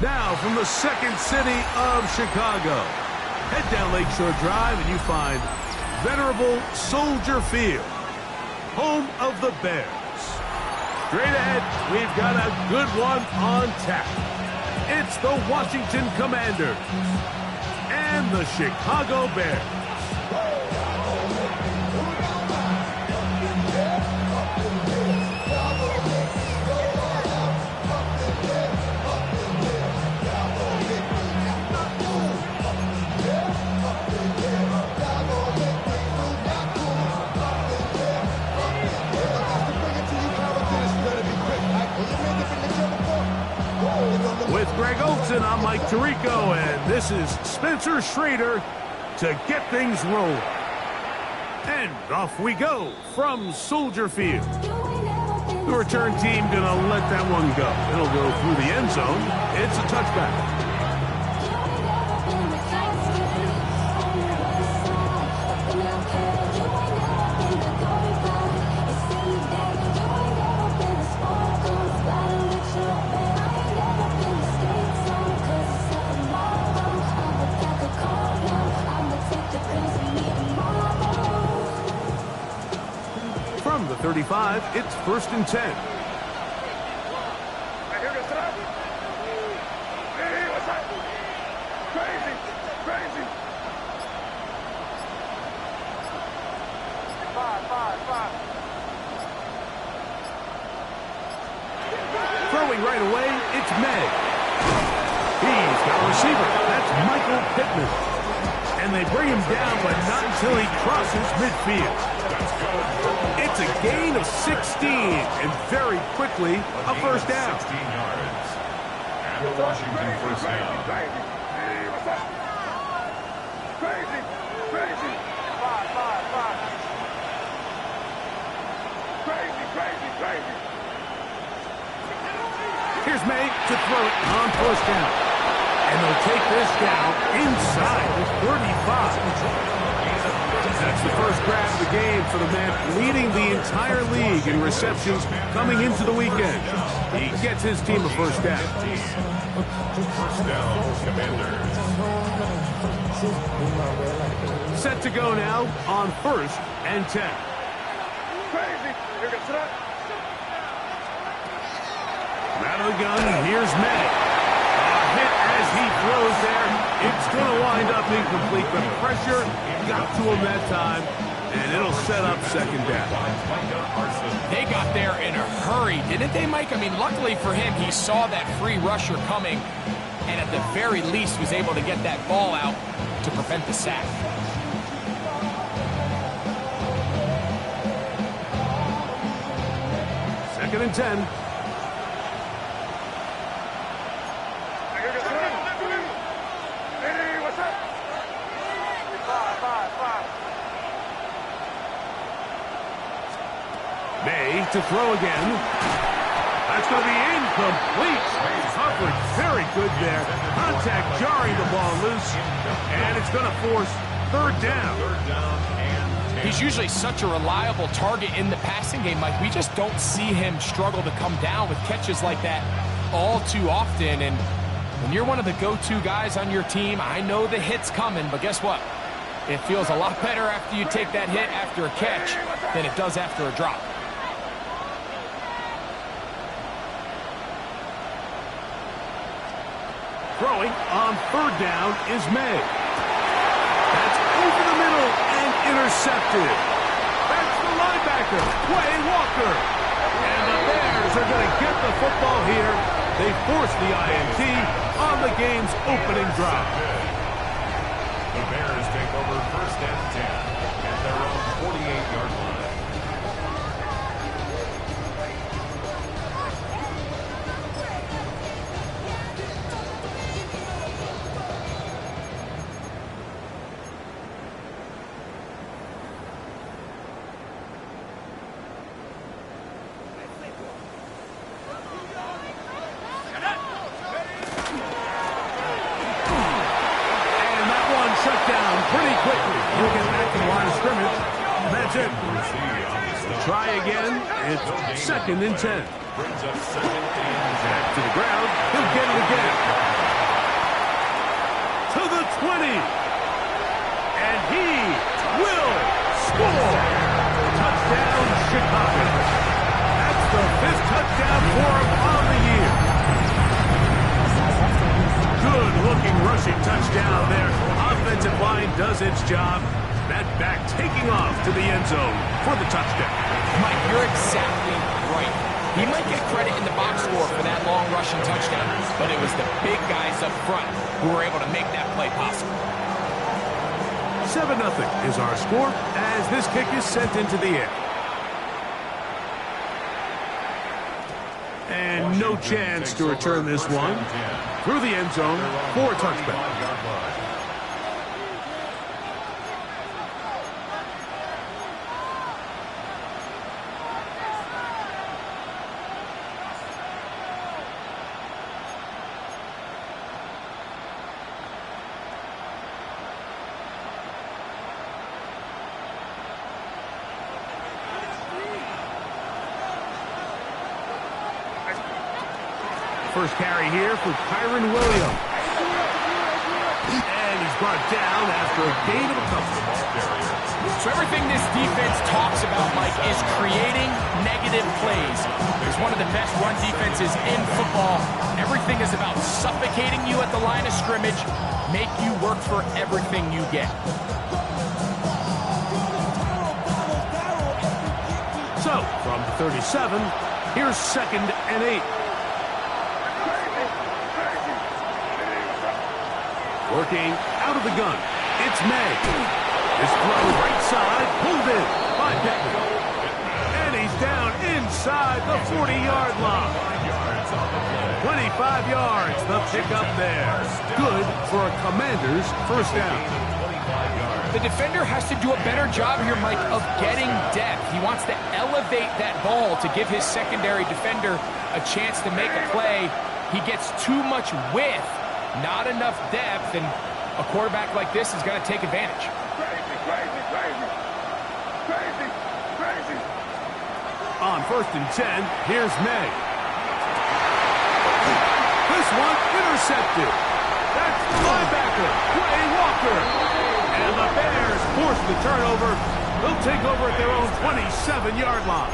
Now, from the second city of Chicago, head down Lakeshore Drive and you find venerable Soldier Field, home of the Bears. Straight ahead, we've got a good one on tap. It's the Washington Commanders and the Chicago Bears. With Greg Olson, I'm Mike Tirico, and this is Spencer Schrader to get things rolling. And off we go from Soldier Field. The return team gonna let that one go. It'll go through the end zone. It's a touchback. From the 35, it's 1st and 10. Throwing right away, it's May. He's got a receiver. That's Michael Pittman. And they bring him down, but not until he crosses midfield. It's a gain of 16, and very quickly, a first down. 16 yards. And the Washington first down. Here's May to throw it on first down. And they'll take this down inside the 35. That's the first grab of the game for the man leading the entire league in receptions coming into the weekend. He gets his team a first down. First down, Commanders. Set to go now on 1st and 10. Out of the gun, here's May. A hit as he throws there. It's going to wind up incomplete. The pressure got to him that time, and it'll set up second down. They got there in a hurry, didn't they, Mike? I mean, luckily for him, he saw that free rusher coming, and at the very least was able to get that ball out to prevent the sack. Second and 10. May to throw again. That's going to be incomplete. Coverage very good there. Contact jarring the ball loose. And it's going to force third down. He's usually such a reliable target in the passing game, Mike. We just don't see him struggle to come down with catches like that all too often. And when you're one of the go-to guys on your team, I know the hit's coming, but guess what? It feels a lot better after you take that hit after a catch than it does after a drop. Throwing on third down is May. That's over the middle and intercepted. That's the linebacker, Quay Walker. And the Bears are going to get the football here. They force the INT on the game's opening drive. The Bears take over 1st and 10 at their own 48-yard line. Pretty quickly. He'll get back to the line of scrimmage. That's it. Second and 10. Brings up second and 10. Back to the ground. He'll get it again. To the 20. And he will score. Touchdown, Chicago. That's the 5th touchdown for him on the year. Good-looking rushing touchdown there. Offensive line does its job. That back taking off to the end zone for the touchdown. Mike, you're exactly right. He might get credit in the box score for that long rushing touchdown, but it was the big guys up front who were able to make that play possible. 7-0 is our score as this kick is sent into the air. And no chance to return this one through the end zone for a touchback. First carry here for Kyron Williams. And he's brought down after a gain of a couple. So everything this defense talks about, Mike, is creating negative plays. It's one of the best run defenses in football. Everything is about suffocating you at the line of scrimmage, make you work for everything you get. So, from the 37, here's 2nd and 8. Working out of the gun, it's May. This throw right side, pulled in by Pittman. And he's down inside the 40-yard line. 25 yards, the pickup there. Good for a Commander's first down. The defender has to do a better job here, Mike, of getting depth. He wants to elevate that ball to give his secondary defender a chance to make a play. He gets too much width. Not enough depth, and a quarterback like this is going to take advantage. On 1st and 10, here's May. This one intercepted. That's the linebacker, Quay Walker. And the Bears force the turnover. They'll take over at their own 27-yard line.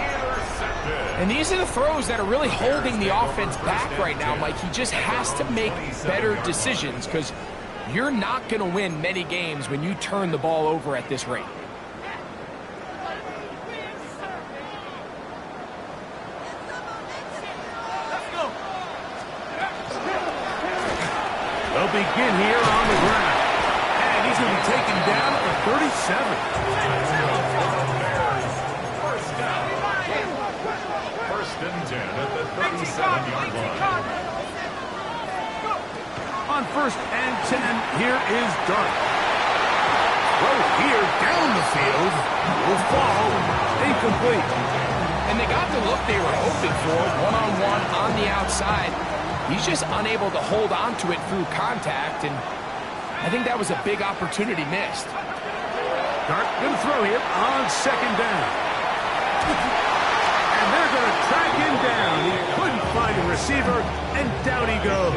And these are the throws that are really holding the offense back right now, Mike. He just has to make better decisions because you're not going to win many games when you turn the ball over at this rate. They'll begin here on the ground. And he's going to be taken down at the 37. At the 37-yard line. On 1st and 10, here is Dart. Throw here down the field. Will fall incomplete. And they got the look they were hoping for, one-on-one on the outside. He's just unable to hold on to it through contact, and I think that was a big opportunity missed. Dart going to throw here on 2nd down. And they're going to track him down. He couldn't find a receiver, and down he goes.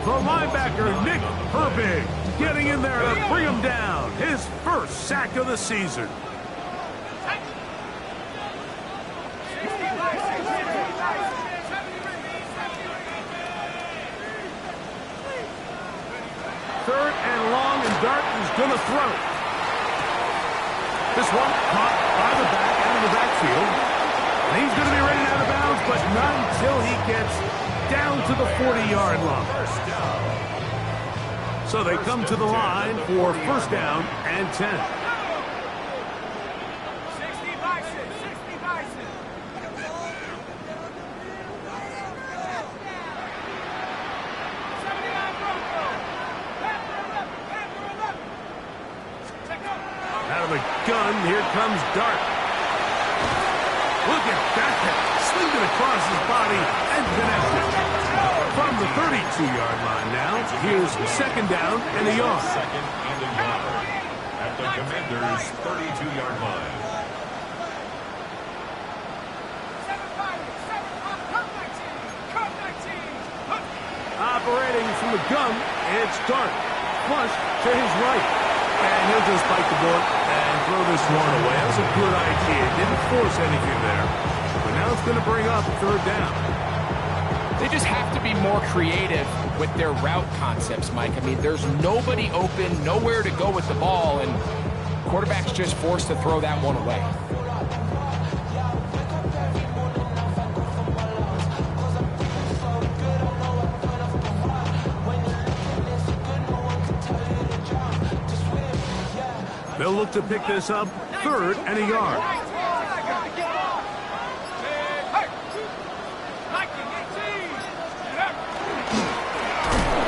The linebacker, Nick Herbig, getting in there to bring him down. His first sack of the season. Third and long, and Dart is going to throw. This one caught by the back out of the backfield. And he's going to be rated out of bounds, but not until he gets down to the 40-yard line. So they come to the line for 1st down and 10. 60 Bison. Out of the gun, here comes Dart. Look at that. Slinged it across his body and connected. From the 32-yard line now, here's 2nd down and a yard. 2nd and a yard at the Commanders' 32-yard line. the gun. It's dark. Flush to his right. And he'll just bite the bullet and throw this one away. That was a good idea. Didn't force anything there. But now it's going to bring up third down. They just have to be more creative with their route concepts, Mike. I mean, there's nobody open, nowhere to go with the ball, and quarterback's just forced to throw that one away. They'll look to pick this up, third and a yard.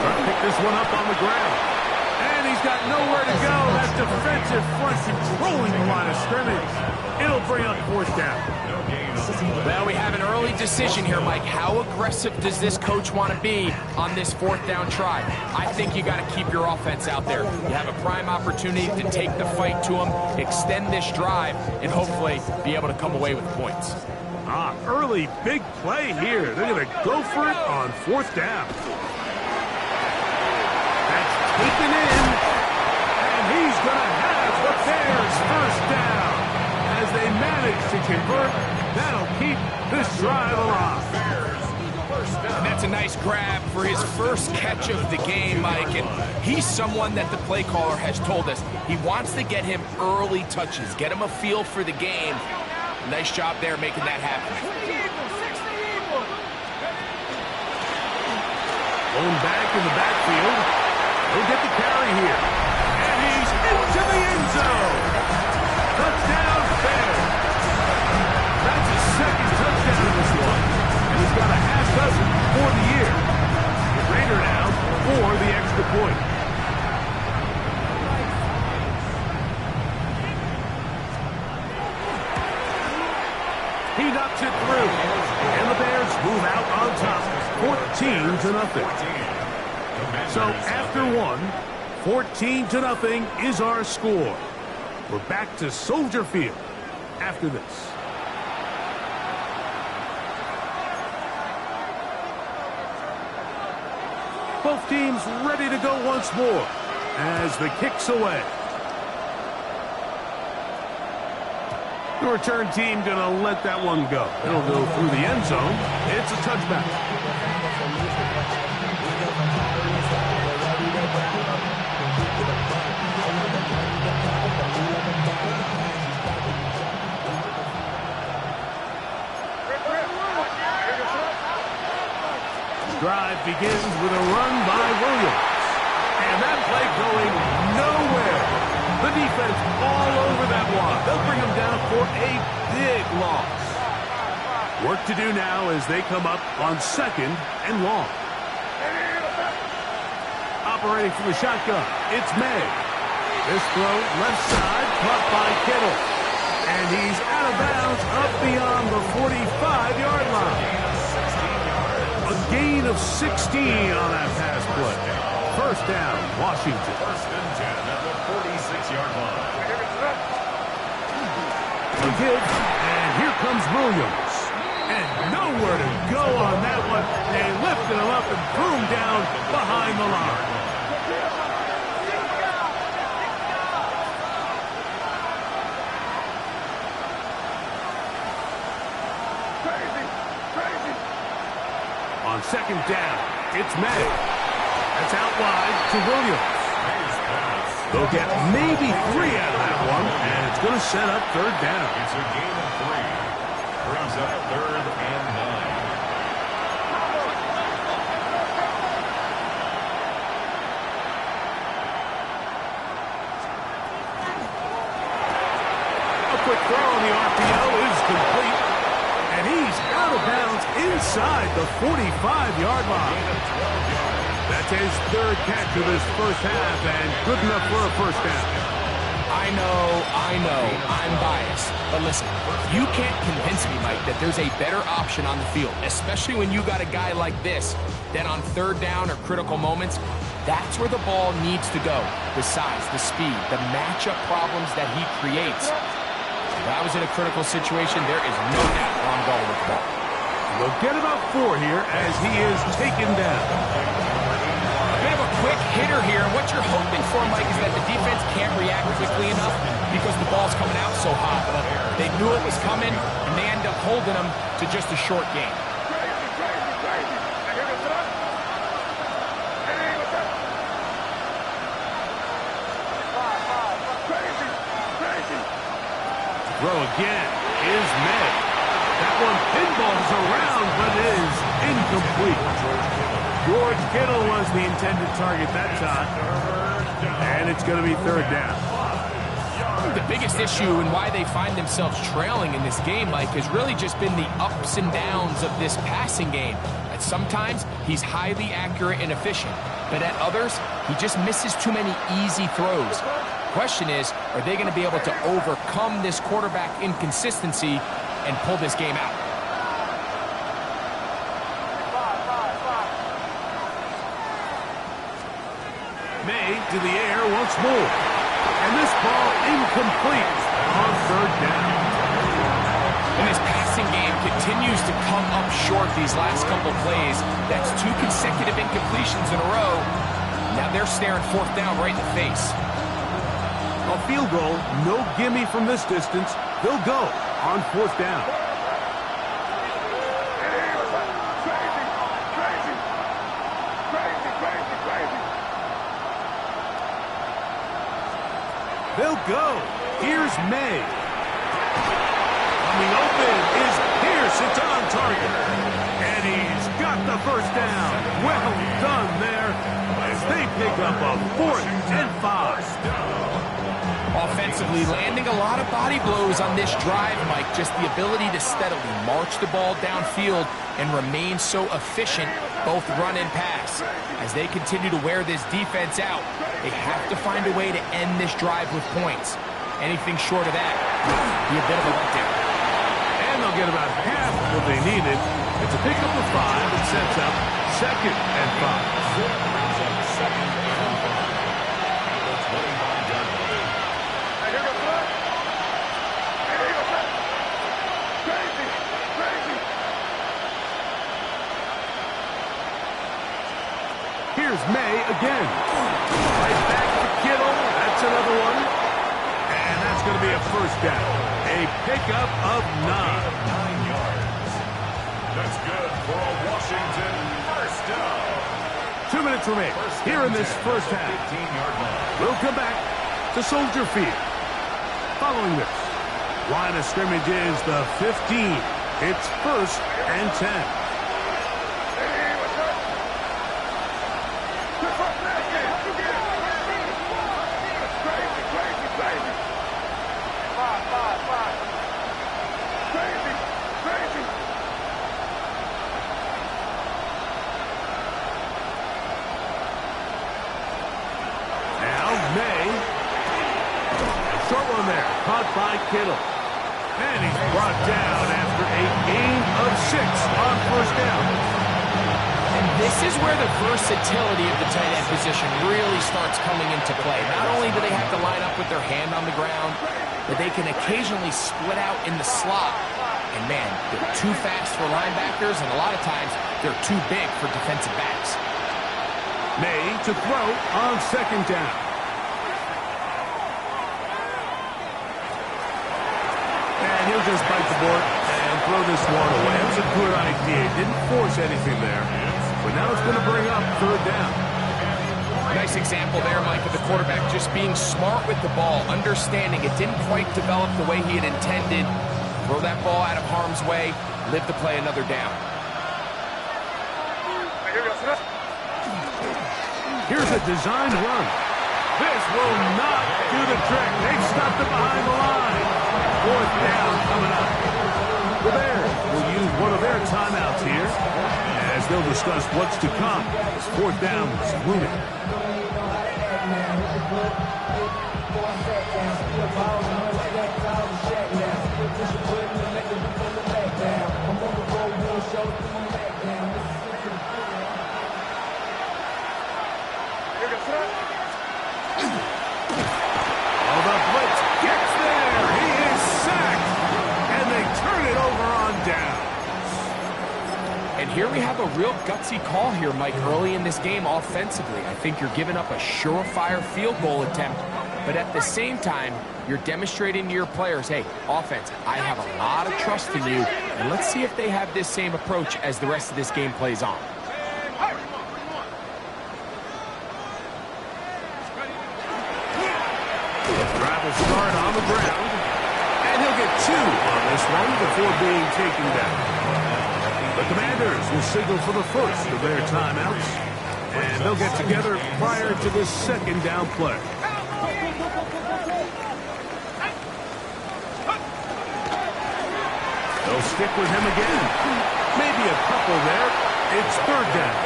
Trying to pick this one up on the ground. And he's got nowhere to go. That's defensive front controlling the line of scrimmage. It'll bring up fourth down. Well, we have an early decision here, Mike. How aggressive does this coach want to be on this fourth down try? I think you got to keep your offense out there. You have a prime opportunity to take the fight to them, extend this drive, and hopefully be able to come away with points. Early big play here. They're going to go for it on fourth down. That's taken in, and he's going to have the Bears first down. As they manage to convert, that'll keep this drive alive. And that's a nice grab for his first catch of the game, Mike. And he's someone that the play caller has told us he wants to get him early touches, get him a feel for the game. Nice job there making that happen. Going back in the backfield. He'll get the carry here. And he's into the end zone. Touchdown, Bears. That's his second touchdown in this one. And he's got a half dozen for the year. The Raider now for the extra point. He knocks it through. And the Bears move out on top, 14-0. So after one, 14-0 is our score. We're back to Soldier Field after this. Both teams ready to go once more as the kick's away. The return team going to let that one go. It'll go through the end zone. It's a touchback. Drive begins with a run by Williams. And that play going nowhere. The defense all over that one. They'll bring him down for a big loss. Work to do now as they come up on second and long. Operating from the shotgun, it's May. This throw left side, caught by Kittle. And he's out of bounds up beyond the 45-yard line. A gain of 16 on that pass play. First down, Washington. First and 10 at the 46-yard line. A give, and here comes Williams. And nowhere to go on that one. They lifted him up and threw him down behind the line. On second down, it's May. That's out wide to Williams. They'll get maybe 3 out of that one, and it's going to set up third down. It's a gain of 3. Brings up third and 9. A quick throw on the RPO is complete. And he's out of bounds inside the 45-yard line. That's his third catch of his first half, and good enough for a first down. I know, I'm biased. But listen, you can't convince me, Mike, that there's a better option on the field, especially when you got a guy like this, that on third down or critical moments, that's where the ball needs to go. The size, the speed, the matchup problems that he creates. If I was in a critical situation, there is no doubt where I'm going with the ball. We'll get about 4 here as he is taken down. quick hitter here, and what you're hoping for, Mike, is that the defense can't react quickly enough because the ball's coming out so hot. But they knew it was coming, and they end up holding them to just a short game. Throw again is made. That one pinballs around, but is incomplete. George Kittle was the intended target that time. And it's going to be third down. The biggest issue and why they find themselves trailing in this game, Mike, has really just been the ups and downs of this passing game. At sometimes, he's highly accurate and efficient, but at others, he just misses too many easy throws. Question is, are they going to be able to overcome this quarterback inconsistency and pull this game out? May to the air once more. And this ball incomplete on third down. And this passing game continues to come up short these last couple plays. That's 2 consecutive incompletions in a row. Now they're staring fourth down right in the face. A field goal, no gimme from this distance. They'll go on fourth down. They'll go. Here's May. Coming open is Pierce. It's on target. And he's got the first down. Well done there as they pick up a 4th and 5. Offensively, landing a lot of body blows on this drive, Mike. Just the ability to steadily march the ball downfield and remain so efficient, both run and pass. As they continue to wear this defense out, they have to find a way to end this drive with points. Anything short of that would be a bit of a letdown. And they'll get about half of what they needed. It's a pickup of 5 that sets up 2nd and 5. Second and 5. Here's May again. Right back to Kittle. That's another one. And that's going to be a first down. A pickup of 9. 9 yards. That's good for a Washington first down. 2 minutes remain here in this first half. 15-yard line. We'll come back to Soldier Field. Following this, line of scrimmage is the 15. It's 1st and 10. Caught by Kittle. And he's brought down after a gain of 6 on first down. And this is where the versatility of the tight end position really starts coming into play. Not only do they have to line up with their hand on the ground, but they can occasionally split out in the slot. And man, they're too fast for linebackers, and a lot of times they're too big for defensive backs. May to throw on second down. He'll just bite the board and throw this one away. It was a good idea. Didn't force anything there. But now it's going to bring up third down. Nice example there, Mike, of the quarterback just being smart with the ball, understanding it didn't quite develop the way he had intended. Throw that ball out of harm's way, live to play another down. Here's a designed run. This will not do the trick. They've stopped it behind the line. Fourth down coming up. The Bears will use one of their timeouts here as they'll discuss what's to come as fourth down is looming. here we have a real gutsy call here, Mike, early in this game offensively. I think you're giving up a surefire field goal attempt, but at the same time, you're demonstrating to your players, hey, offense, I have a lot of trust in you, and let's see if they have this same approach as the rest of this game plays on. Drive will start on the ground, and he'll get 2 on this one before being taken down. The Commanders will signal for the first of their timeouts, and they'll get together prior to this second down play. They'll stick with him again. Maybe a couple there. It's third down.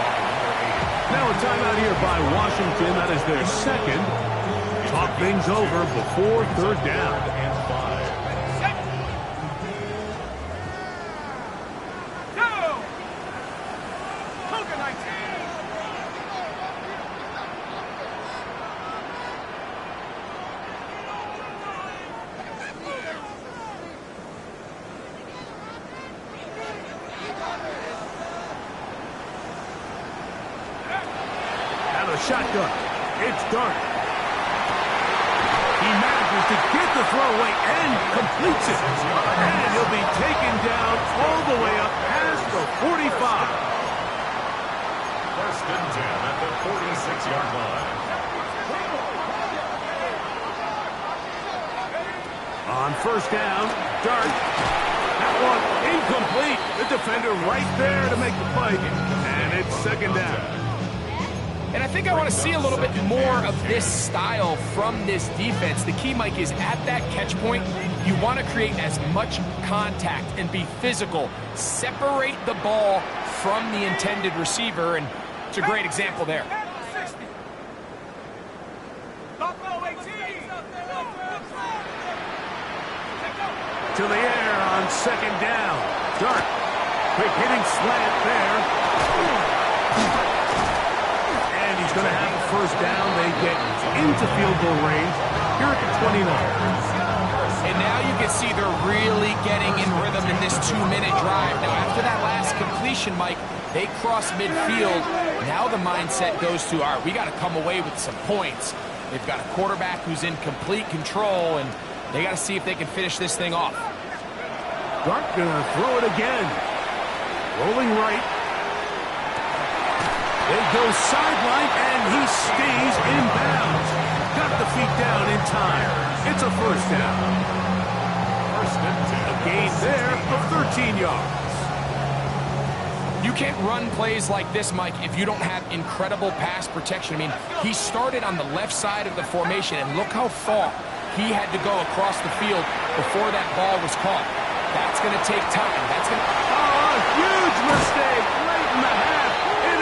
Now a timeout here by Washington. That is their second. Talk things over before third down. Shotgun. It's Dart. He manages to get the throw away and completes it. And he'll be taken down all the way up past the 45. First and 10 at the 46-yard line. On first down, Dart. That one incomplete. The defender right there to make the play. And it's second down. And I think I want to see a little bit more of this style from this defense. The key, Mike, is at that catch point, you want to create as much contact and be physical. Separate the ball from the intended receiver, and it's a great example there. To the air on second down. Dart. Quick hitting slant there. He's going to have a first down. They get into field goal range here at the 29. And now you can see they're really getting in rhythm in this 2-minute drive. Now, after that last completion, Mike, they cross midfield. Now the mindset goes to, all right, we got to come away with some points. They've got a quarterback who's in complete control, and they got to see if they can finish this thing off. Dart going to throw it again. Rolling right. They go sideline, and he stays in bounds. Got the feet down in time. It's a first down. A gain there of 13 yards. You can't run plays like this, Mike, if you don't have incredible pass protection. I mean, he started on the left side of the formation, and look how far he had to go across the field before that ball was caught. That's going to take time. That's going to... Oh, a huge mistake late in the half.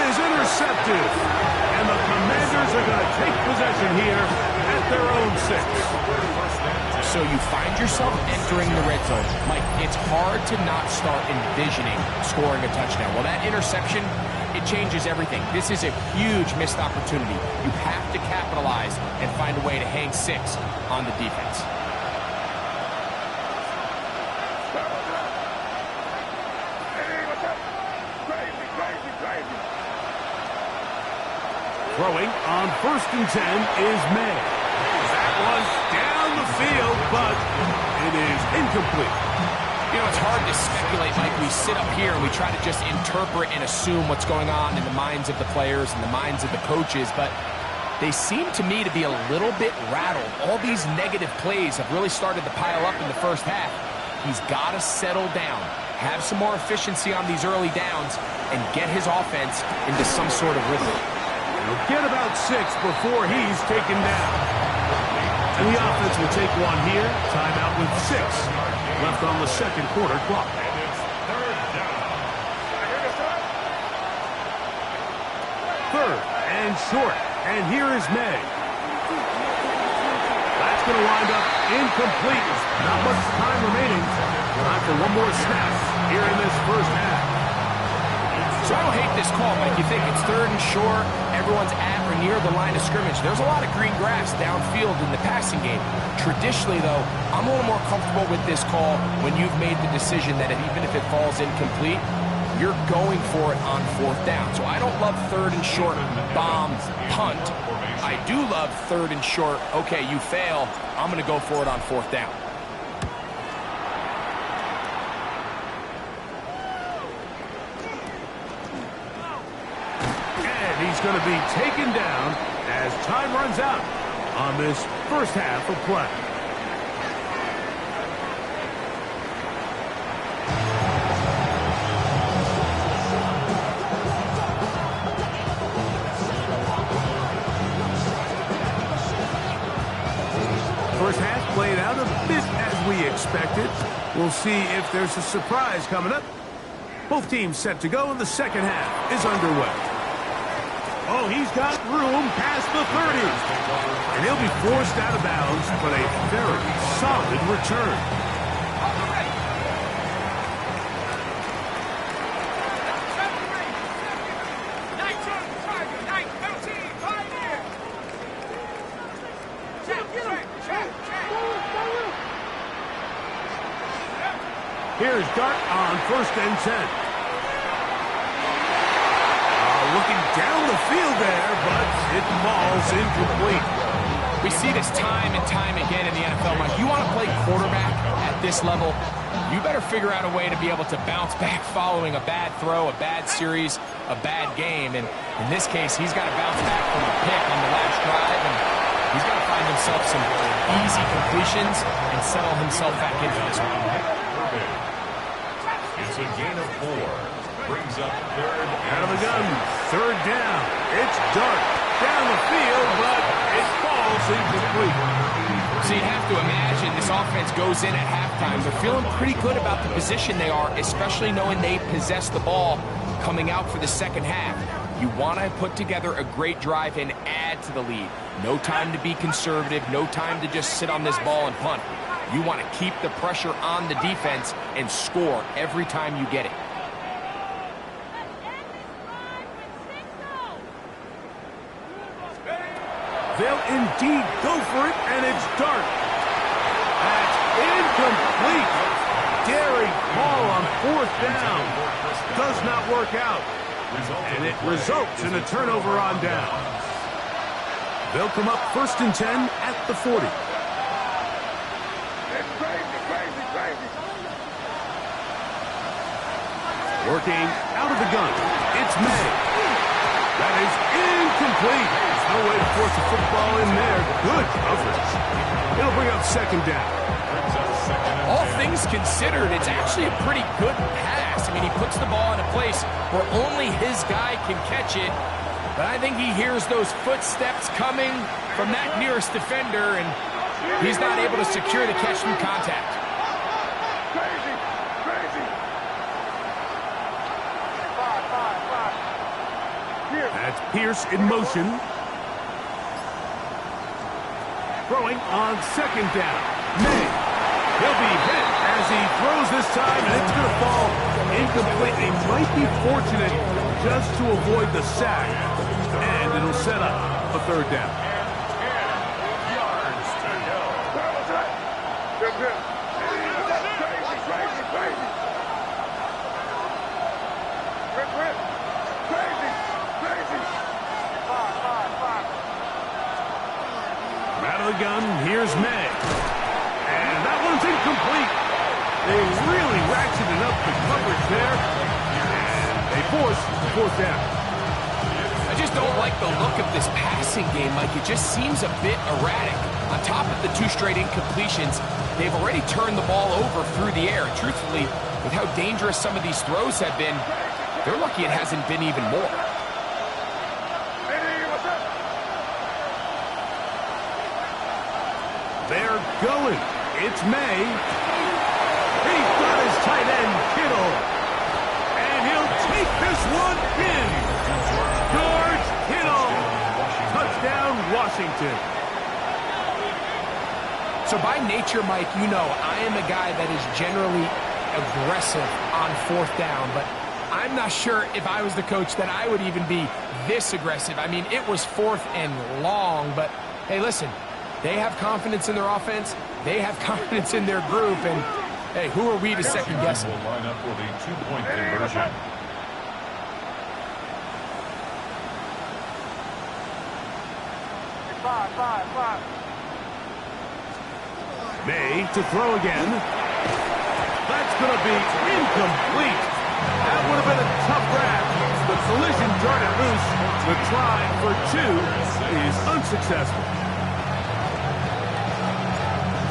Intercepted, and the Commanders are going to take possession here at their own 6. So you find yourself entering the red zone. Mike, it's hard to not start envisioning scoring a touchdown. Well, that interception, it changes everything. This is a huge missed opportunity. You have to capitalize and find a way to hang 6 on the defense. Throwing on first and 10 is May. That one's down the field, but it is incomplete. You know, it's hard to speculate, Mike. We sit up here and we try to just interpret and assume what's going on in the minds of the players and the minds of the coaches, but they seem to me to be a little bit rattled. All these negative plays have really started to pile up in the first half. He's got to settle down, have some more efficiency on these early downs, and get his offense into some sort of rhythm. He'll get about 6 before he's taken down. And the offense will take one here. Timeout with 6 left on the second quarter clock. Third and short. And here is May. That's going to wind up incomplete. Not much time remaining. Time for one more snap here in this first half. So I don't hate this call, Mike. You think it's third and short, everyone's at or near the line of scrimmage. There's a lot of green grass downfield in the passing game. Traditionally, though, I'm a little more comfortable with this call when you've made the decision that even if it falls incomplete, you're going for it on 4th down. So I don't love 3rd and short, bomb, punt. I do love 3rd and short, okay, you fail, I'm going to go for it on 4th down. And he's going to be taken down as time runs out on this first half of play. First half played out a bit as we expected. We'll see if there's a surprise coming up. Both teams set to go, and the second half is underway. Oh, he's got room past the 30. And he'll be forced out of bounds, but a very solid return. Here's Dart on 1st and 10. Looking down the field there, but it falls incomplete. We see this time and time again in the NFL, Mike. You want to play quarterback at this level, you better figure out a way to be able to bounce back following a bad throw, a bad series, a bad game. And in this case, he's got to bounce back from a pick on the last drive, and he's got to find himself some easy completions and settle himself back into this one. It's a gain of 4. Brings up 3rd out of the gun. 3rd down. It's Dart down the field, but it falls incomplete. So you have to imagine this offense goes in at halftime. They're feeling pretty good about the position they are, especially knowing they possess the ball coming out for the second half. You want to put together a great drive and add to the lead. No time to be conservative. No time to just sit on this ball and punt. You want to keep the pressure on the defense and score every time you get it. They'll indeed go for it, and it's Dart. That's incomplete. Daring ball on 4th down. Does not work out. And it results in a turnover on down. They'll come up 1st and 10 at the 40. Working out of the gun. It's May. That is incomplete. There's no way to force a football in there. Good coverage. It'll bring up 2nd down. All things considered, it's actually a pretty good pass. I mean, he puts the ball in a place where only his guy can catch it. But I think he hears those footsteps coming from that nearest defender, and he's not able to secure the catch through contact. That's Pierce in motion. Throwing on 2nd down. May. He'll be hit as he throws this time, and it's going to fall incomplete. He might be fortunate just to avoid the sack, and it'll set up a 3rd down. Out of the gun, here's May. And that one's incomplete. They really ratcheted up the coverage there. And they force 4th down. I just don't like the look of this passing game, Mike. It just seems a bit erratic. On top of the 2 straight incompletions, they've already turned the ball over through the air. And truthfully, with how dangerous some of these throws have been, they're lucky it hasn't been even more. They're going. It's May. He's got his tight end, Kittle. And he'll take this one in. George Kittle. Touchdown, Washington. So by nature, Mike, you know I am a guy that is generally aggressive on 4th down, but I'm not sure if I was the coach that I would even be this aggressive. I mean, it was 4th and long, but hey, listen. They have confidence in their offense. They have confidence in their group. And, hey, who are we to second guess it? Will line up with a 2-point conversion. Five. May to throw again. That's going to be incomplete. That would have been a tough grab. The collision turned it loose. The try for 2 is unsuccessful.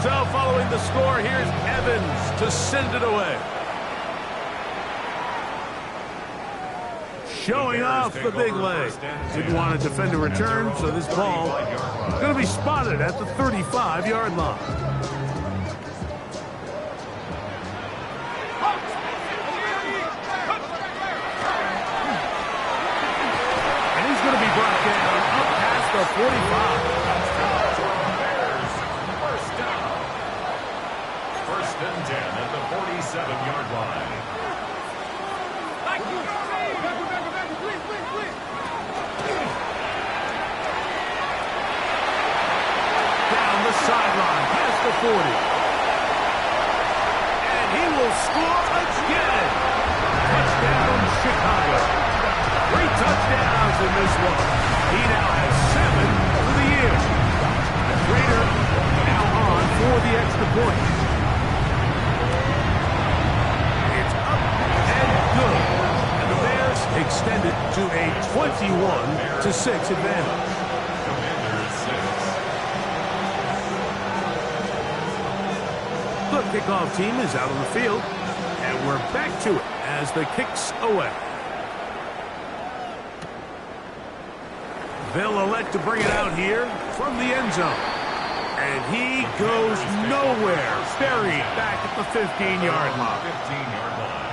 So following the score, here's Evans to send it away. Showing off the big leg. Didn't want to defend a return, so this ball is going to be spotted at the 35-yard line. And he's going to be brought down up past the 45. First and 10 at the 47-yard line. Down the sideline, past the 40. And he will score again. Touchdown, Chicago. 3 touchdowns in this one. He now has 7 for the year. Raider now on for the extra point. It's up and good. And the Bears extend it to a 21-6 advantage. The kickoff team is out on the field, and we're back to it as the kick's away. They'll elect to bring it out here from the end zone. And he goes nowhere, buried back at the 15-yard line. 15-yard line.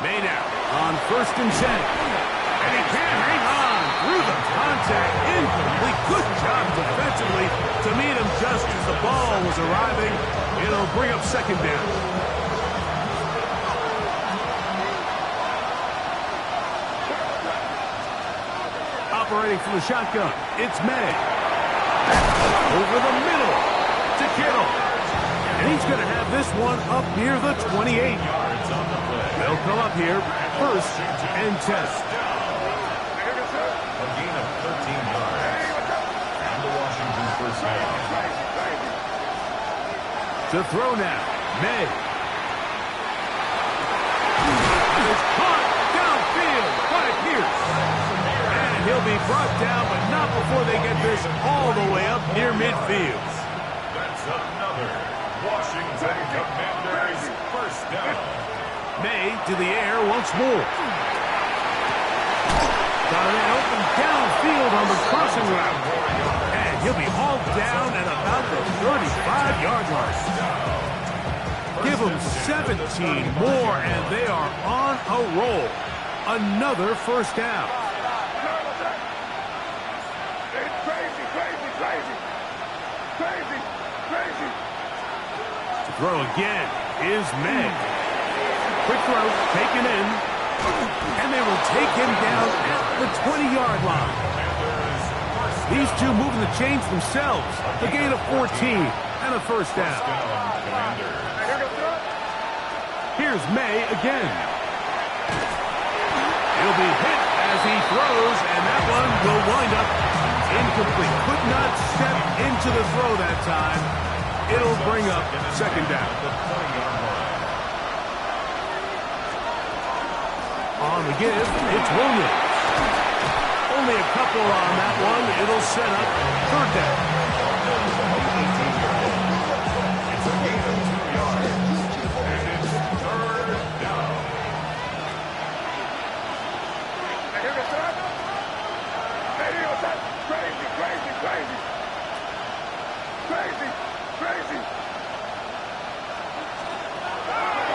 May now on 1st and 10. And he can't hang on through the contact. Incomplete. Good job defensively to meet him just as the ball was arriving. It'll bring up 2nd down. Operating from the shotgun, it's May. Over the middle to Kittle. And he's going to have this one up near the 28. Yards on the play. They'll come up here, 1st and 10. A gain of 13 yards. And the Washington first down. To throw now, May. It's caught downfield by Pierce. And he'll be brought down, but not before they get this all the way up near midfield. That's another Washington Commanders first down. May to the air once more. Got a man open downfield on the crossing route. And he'll be hauled down at about the 35-yard line. Give them 17 more, and they are on a roll. Another first down. It's crazy. To throw again is May. Quick throw, taken in. And they will take him down at the 20-yard line. These two moving the chains themselves. A gain of 14 and a first down. Here's May again. He'll be hit as he throws, and that one will wind up incomplete. Could not step into the throw that time. It'll bring up 2nd down. On the give, it's Williams. Only a couple on that one. It'll set up 3rd down. It's a gain of 2 yards. And it's 3rd down.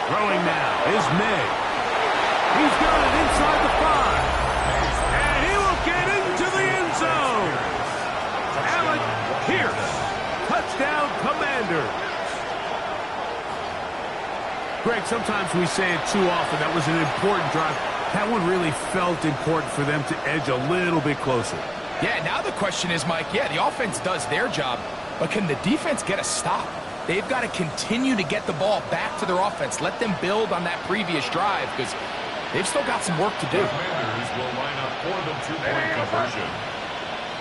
Throwing now is May. He's got it inside the 5. And he will get into the end zone. Alec Pierce. Touchdown, Commanders. Greg, sometimes we say it too often. That was an important drive. That one really felt important for them to edge a little bit closer. Yeah, now the question is, Mike, the offense does their job. But can the defense get a stop? They've got to continue to get the ball back to their offense. Let them build on that previous drive because they've still got some work to do. The Commanders will line up for the two-point conversion.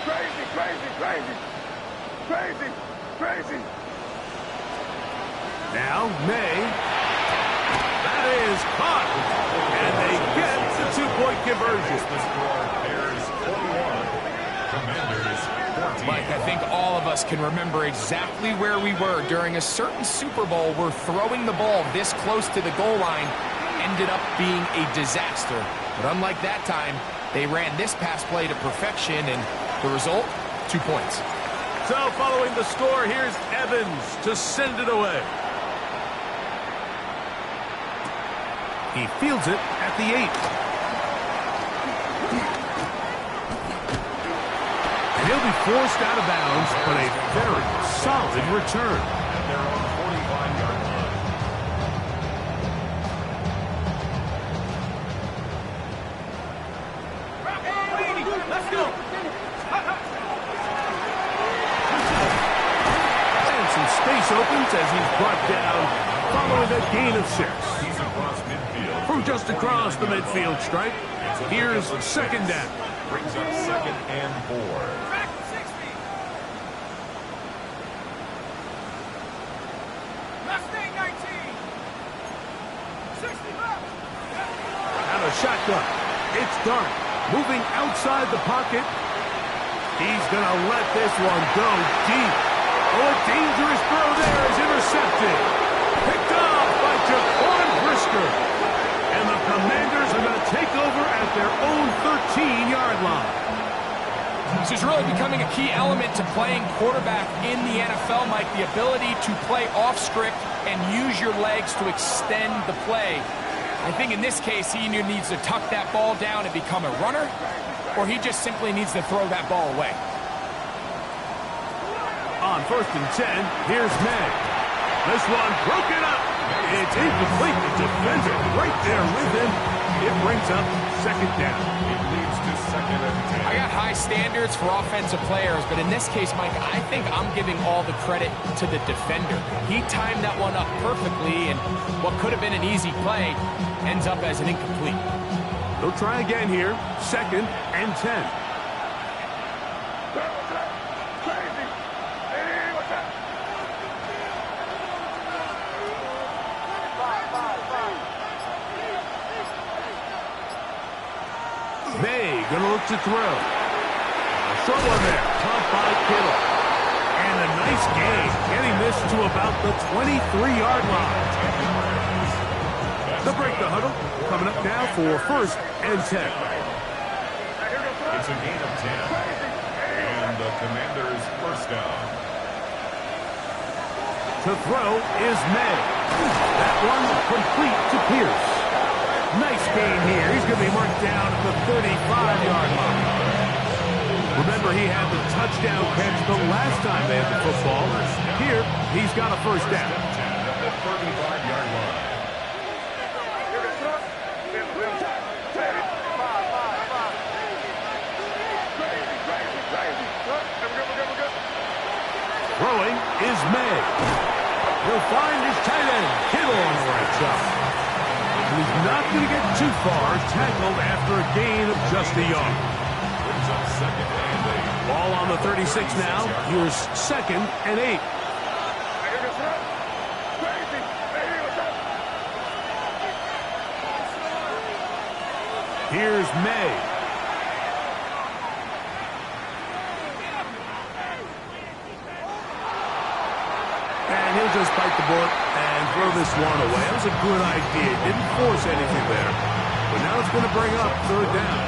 Crazy, crazy, crazy. Crazy, crazy. Now, May. That is caught. And they get the two-point conversion. The score, Bears 41, Commanders 14. Mike, I think all of us can remember exactly where we were during a certain Super Bowl where throwing the ball this close to the goal line ended up being a disaster. But unlike that time, they ran this pass play to perfection, and the result, 2 points. So following the score, here's Evans to send it away. He fields it at the 8. And he'll be forced out of bounds, but a very solid return. At their own 45-yard line. Let's go. And some space opens as he's brought down following a gain of 6. He's across midfield. From just across the midfield stripe, here's second down. Brings up 2nd and 4. Out of shotgun. It's Dark. Moving outside the pocket. He's going to let this one go deep. Oh, a dangerous throw there is intercepted. Picked off by Jaquan Brisker. And the Commanders are going to take over at their own 13-yard line. This is really becoming a key element to playing quarterback in the NFL, Mike, the ability to play off script and use your legs to extend the play. I think in this case, he either needs to tuck that ball down and become a runner, or he just simply needs to throw that ball away. On 1st and 10, here's May. This one broken up. It's incomplete. The defender right there with him. It brings up 2nd down. It leads to 2nd and 10. I got high standards for offensive players, but in this case, Mike, I think I'm giving all the credit to the defender. He timed that one up perfectly, and what could have been an easy play ends up as an incomplete. They'll try again here. 2nd and 10. Crazy. Hey, what's that? May gonna look to throw. A short one there, caught by Kittle. And a nice gain, getting this to about the 23-yard line. They'll break the huddle, coming up now for 1st and 10. It's a gain of 10. And the Commanders' first down. To throw is May. That one complete to Pierce. Nice gain here. He's going to be marked down at the 35-yard line. Remember, he had the touchdown catch the last time they had the football. Here, he's got a first down. At the 35-yard line. Throwing is May. He'll find his tight end, Kittle on the right side. He's not going to get too far, tackled after a gain of just a yard. Brings up 2nd and 8. Ball on the 36 now. Here's 2nd and 8. Here's May. And he'll just bite the bullet and throw this one away. That was a good idea. Didn't force anything there. But now it's going to bring up 3rd down.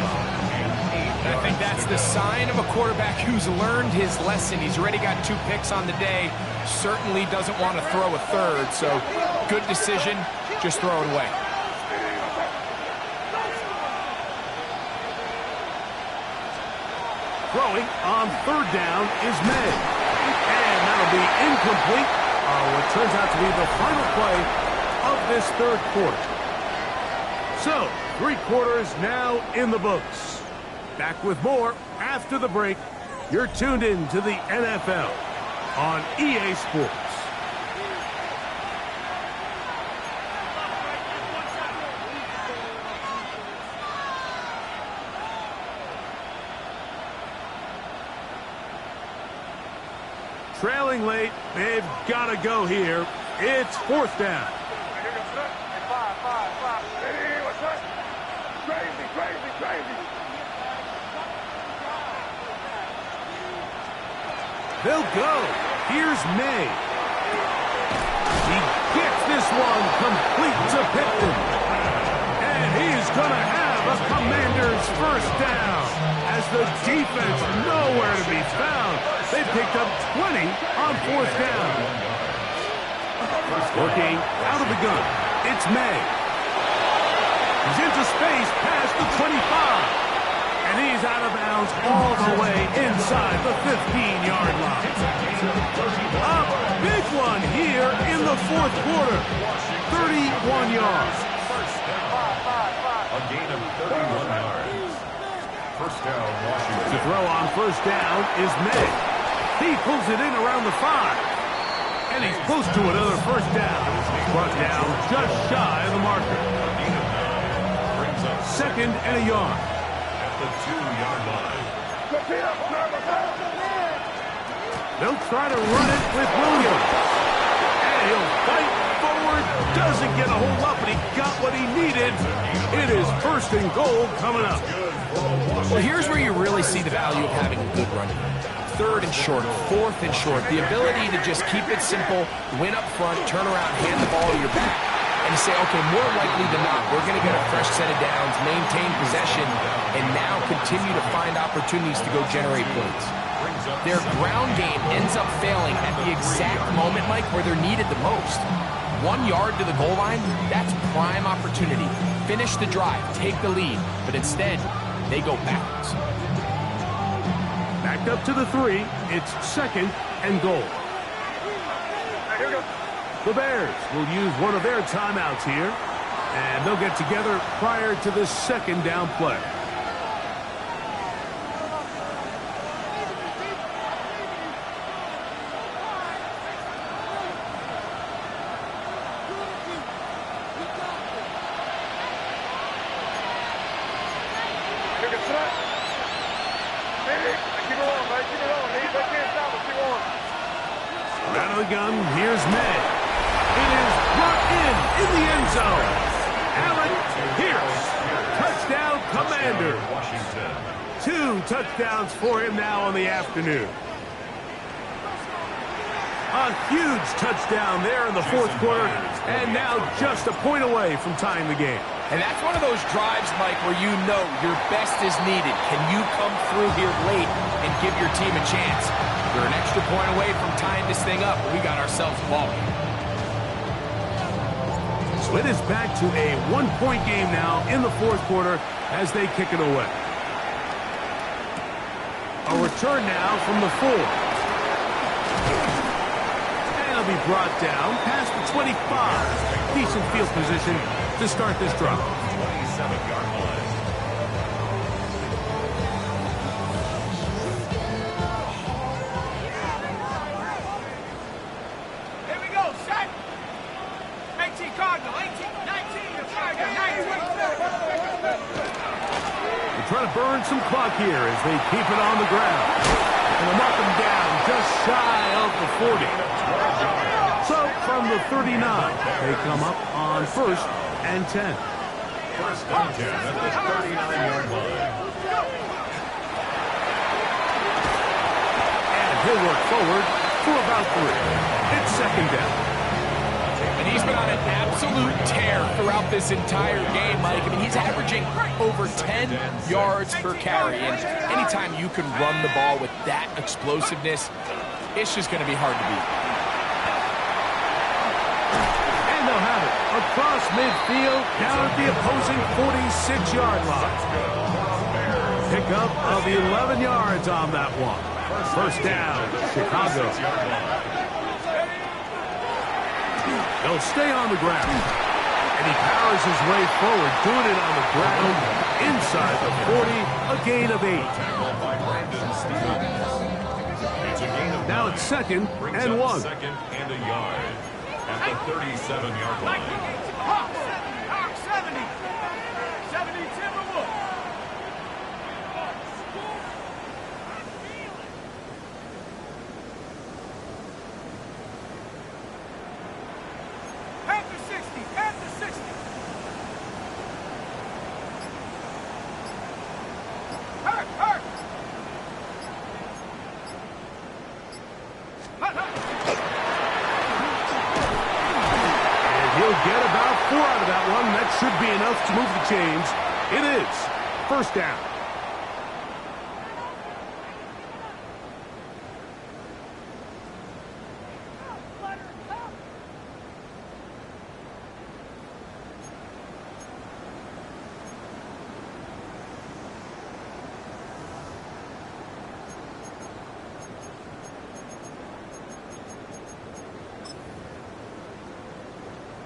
And I think that's the sign of a quarterback who's learned his lesson. He's already got 2 picks on the day. Certainly doesn't want to throw a 3rd. So good decision. Just throw it away. Throwing on 3rd down is May. And that'll be incomplete. What turns out to be the final play of this 3rd quarter. So, 3 quarters now in the books. Back with more after the break. You're tuned in to the NFL on EA Sports. Trailing late, they've got to go here. It's fourth down. Crazy. They'll go. Here's May. He gets this one complete to Pittman. And he's going to have a Commander's first down. As the defense nowhere to be found. They picked up 20 on fourth down. Working out of the gun. It's May. He's into space past the 25. And he's out of bounds all the way inside the 15-yard line. A big one here in the fourth quarter. 31 yards. A gain of 31 yards. First down, Washington. To throw on first down is May. He pulls it in around the 5. And he's close to another first down. Brought down just shy of the marker. Second and a yard. At the 2-yard line. They'll try to run it with Williams. And he'll fight forward. Doesn't get a hold up, but he got what he needed. It is first and goal coming up. Well, here's where you really see the value of having a good running game. Third and short, fourth and short. The ability to just keep it simple, win up front, turn around, hand the ball to your back. And say, okay, more likely than not, we're going to get a fresh set of downs, maintain possession, and now continue to find opportunities to go generate points. Their ground game ends up failing at the exact moment, Mike, where they're needed the most. 1 yard to the goal line, that's prime opportunity. Finish the drive, take the lead, but instead, they go backwards. Backed up to the 3, it's second and goal. Here we go. The Bears will use one of their timeouts here, and they'll get together prior to the second down play. Out of the gun, here's May. It is brought in the end zone. Allen Pierce. Touchdown, Commander. Washington. 2 touchdowns for him now on the afternoon. A huge touchdown there in the fourth quarter, and now just a point away from tying the game. And that's one of those drives, Mike, where you know your best is needed. Can you come through here late and give your team a chance? You're an extra point away from tying this thing up. We got ourselves a ball game. So it is back to a 1-point game now in the fourth quarter as they kick it away. A return now from the 4. And it'll be brought down past the 25. Decent field position to start this drive. 27-yard line. Here we go, set. 18 Cardinal, 18, 19, Tiger, 19. They try to burn some clock here as they keep it on the ground. And they'll knock them down just shy of the 40. So from the 39, they come up on first and 10. First and 10 at the 39-yard line. And he'll work forward for about 3. It's second down. And he's been on an absolute tear throughout this entire game, Mike. I mean, he's averaging over 10 yards per carry. And anytime you can run the ball with that explosiveness, it's just going to be hard to beat. And they'll have it across midfield down at the opposing 46-yard line. Pickup of 11 yards on that one. First down, Chicago. They'll stay on the ground. And he powers his way forward, doing it on the ground inside the 40, a gain of 8. It's a gain of Now 9. it's second Brings and up 1. second and a yard at the 37-yard line. Hawk 70. Hawk 70. 70 Timberwolves. Panther 60. Panther 60. Hurt. Hurt. Hut, hut. He'll get about 4 out of that one. That should be enough to move the chains. It is. First down.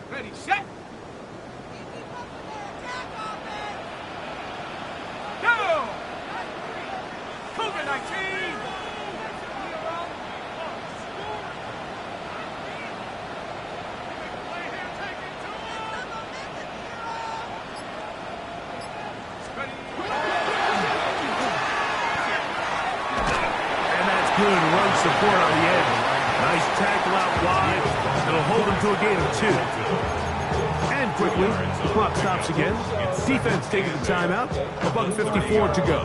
Ready, set. Go! Cougar 19. And that's good run support on the edge. Nice tackle out wide. It'll hold him to a gain of 2. And quickly, the clock stops again. Defense taking the timeout. $1:54 to go.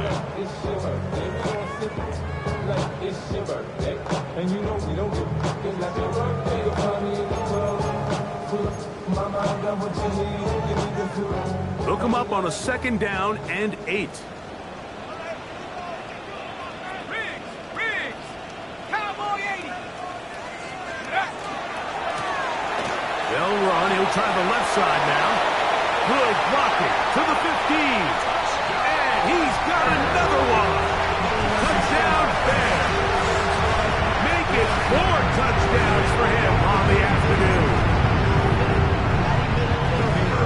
They'll come up on a second down and 8. Riggs! Cowboy 80! They'll run. He'll try the left side now. Good blocking to the 15. And he's got another one. Touchdown Bears. Make it 4 touchdowns for him on the afternoon.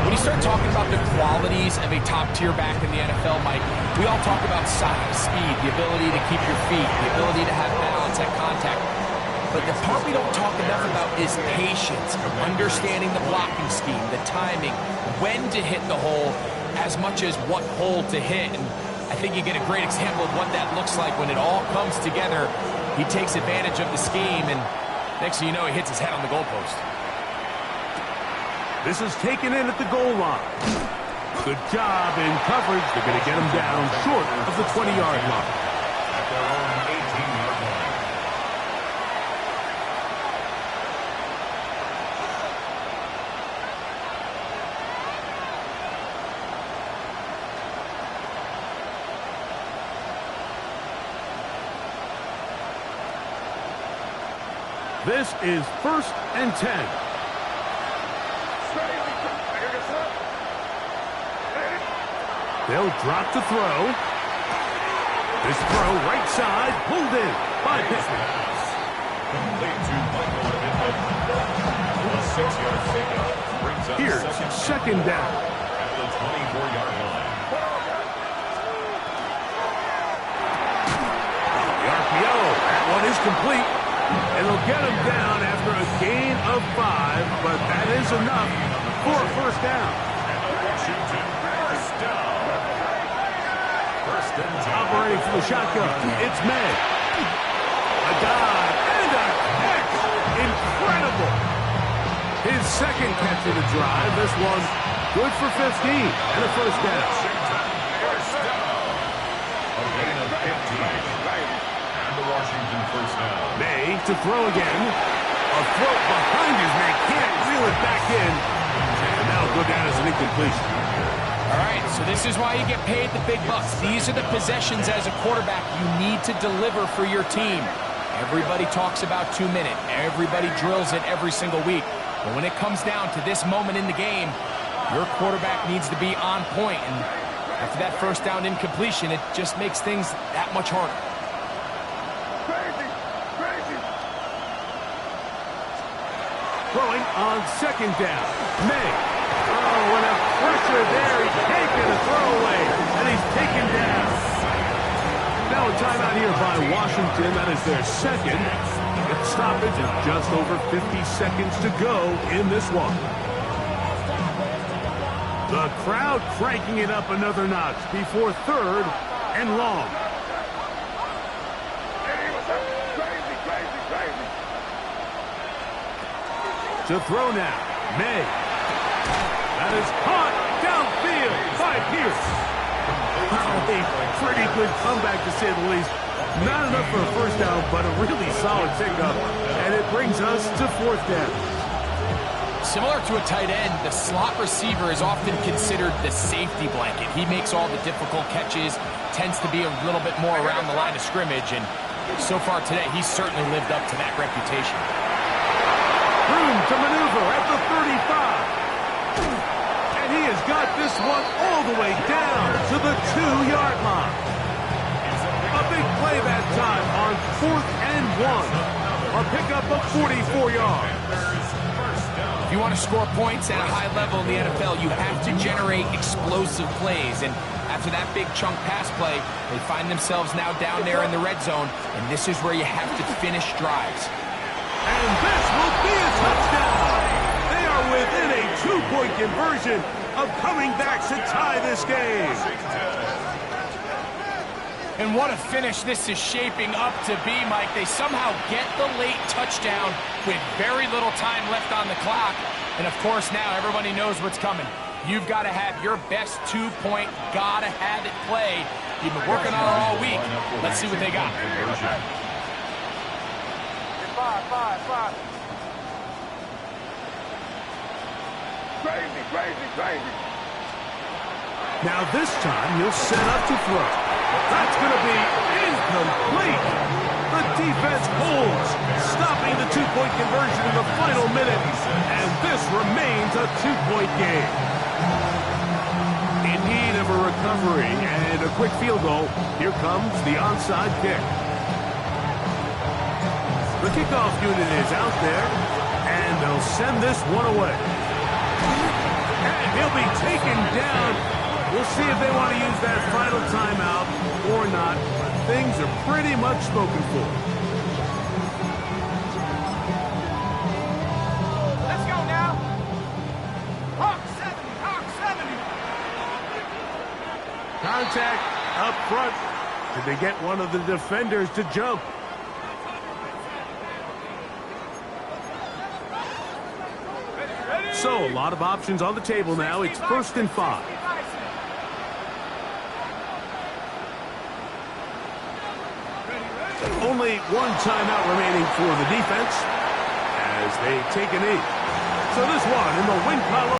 When you start talking about the qualities of a top-tier back in the NFL, Mike, we all talk about size, speed, the ability to keep your feet, the ability to have balance at contact. But the part we don't talk enough about is patience, understanding the blocking scheme, the timing, when to hit the hole, as much as what hole to hit. And I think you get a great example of what that looks like when it all comes together. He takes advantage of the scheme, and next thing you know, he hits his head on the goalpost. This is taken in at the goal line. Good job in coverage. They're going to get him down short of the 20-yard line. At their own 18-yard line. This is 1st and 10. They'll drop to throw. This throw right side, pulled in by Pittman. Complete to Michael Pittman. A 6-yard pickup brings up Here's second down. at the 24-yard line. The RPO, that one is complete. And they'll get him down after a gain of 5, but that is enough for a first down. And the Washington first down. First and 10. Operating from the shotgun, it's May. A dive and a catch. Incredible. His second catch of the drive. This one good for 15 and a first down. Washington first down. A gain of 15. And the Washington first down. May to throw again. A throw behind his man. Can't reel it back in. And that'll go down as an incompletion. All right, so this is why you get paid the big bucks. These are the possessions as a quarterback you need to deliver for your team. Everybody talks about 2 minutes. Everybody drills it every single week. But when it comes down to this moment in the game, your quarterback needs to be on point. And after that first down incompletion, it just makes things that much harder. Throwing on second down. May. Oh, what a pressure there. He's taken a throwaway, and he's taken down. Now a timeout here by Washington. That is their second. Get the stoppage and just over 50 seconds to go in this one. The crowd cranking it up another notch before third and long. To throw now, May. That is caught downfield by Pierce. A pretty good comeback, to say the least. Not enough for a first down, but a really solid pickup. And it brings us to fourth down. Similar to a tight end, the slot receiver is often considered the safety blanket. He makes all the difficult catches, tends to be a little bit more around the line of scrimmage, and so far today, he's certainly lived up to that reputation. Room to maneuver at the 35. And he has got this one all the way down to the 2-yard line. A big play that time on 4th and 1. A pickup of 44 yards. If you want to score points at a high level in the NFL, you have to generate explosive plays. And after that big chunk pass play, they find themselves now down there in the red zone. And this is where you have to finish drives. And this will be a touchdown. They are within a 2-point conversion of coming back to tie this game. And what a finish this is shaping up to be, Mike. They somehow get the late touchdown with very little time left on the clock. And, of course, now everybody knows what's coming. You've got to have your best 2-point, gotta-have-it play. You've been working on it all week. Let's see what they got. Five. Crazy. Now this time he'll set up to throw. That's going to be incomplete. The defense holds, stopping the 2-point conversion in the final minute, and this remains a 2-point game. In need of a recovery and a quick field goal, here comes the onside kick. The kickoff unit is out there, and they'll send this one away. And he'll be taken down. We'll see if they want to use that final timeout or not. Things are pretty much spoken for. Let's go now. Hawk 70. Contact up front. Did they get one of the defenders to jump? So, a lot of options on the table now. It's 1st and 5. Only one timeout remaining for the defense as they take a knee. So this one in the win column.